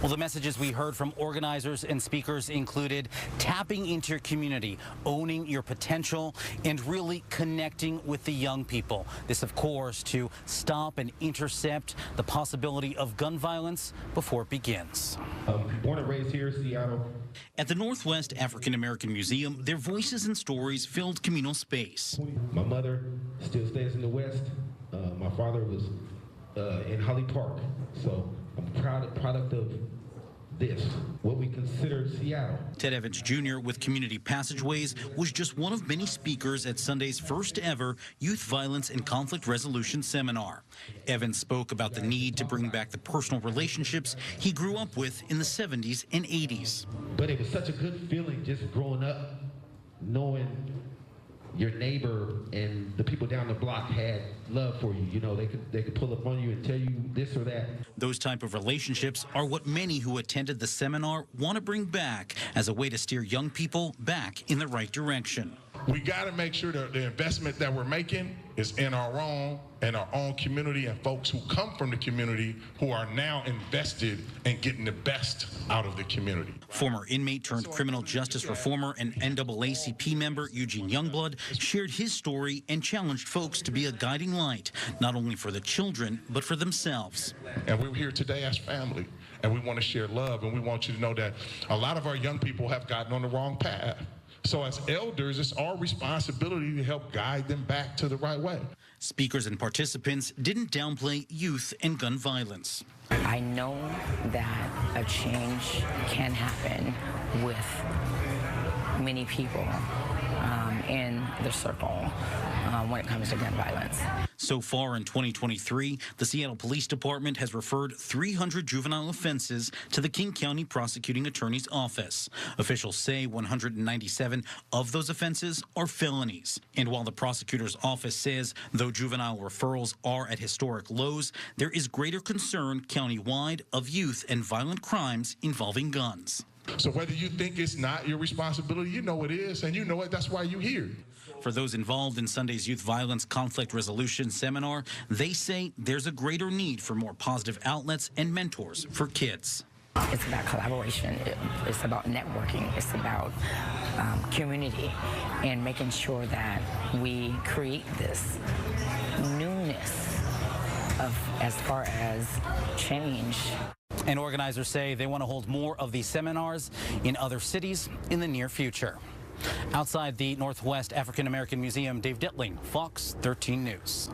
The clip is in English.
Well, the messages we heard from organizers and speakers included tapping into your community, owning your potential, and really connecting with the young people. This, of course, to stop and intercept the possibility of gun violence before it begins. Born and raised here in Seattle. At the Northwest African American Museum, their voices and stories filled communal space. My mother still stays in the West. My father was in Holly Park, so I'm proud product of this, what we consider Seattle. Ted Evans Jr. with Community Passageways was just one of many speakers at Sunday's first ever Youth Violence and Conflict Resolution Seminar. Evans spoke about the need to bring back the personal relationships he grew up with in the 70s and 80s. But it was such a good feeling just growing up, knowing your neighbor and the people down the block had love for you. You know, they could pull up on you and tell you this or that. Those type of relationships are what many who attended the seminar want to bring back as a way to steer young people back in the right direction. We got to make sure that the investment that we're making is in our own community and folks who come from the community who are now invested in getting the best out of the community. Former inmate turned criminal justice reformer and NAACP member Eugene Youngblood shared his story and challenged folks to be a guiding light, not only for the children, but for themselves. And we're here today as family, and we want to share love, and we want you to know that a lot of our young people have gotten on the wrong path. So as elders, it's our responsibility to help guide them back to the right way. Speakers and participants didn't downplay youth and gun violence. I know that a change can happen with many people in the circle when it comes to gun violence. So far in 2023, the Seattle Police Department has referred 300 juvenile offenses to the King County Prosecuting Attorney's Office. Officials say 197 of those offenses are felonies. And while the prosecutor's office says though juvenile referrals are at historic lows, there is greater concern countywide of youth and violent crimes involving guns. So whether you think it's not your responsibility, you know it is, and you know it, that's why you're here. For those involved in Sunday's Youth Violence Conflict Resolution Seminar, they say there's a greater need for more positive outlets and mentors for kids. It's about collaboration, it's about networking, it's about community, and making sure that we create this newness as far as change. And organizers say they want to hold more of these seminars in other cities in the near future. Outside the Northwest African American Museum, Dave Dittling, Fox 13 News.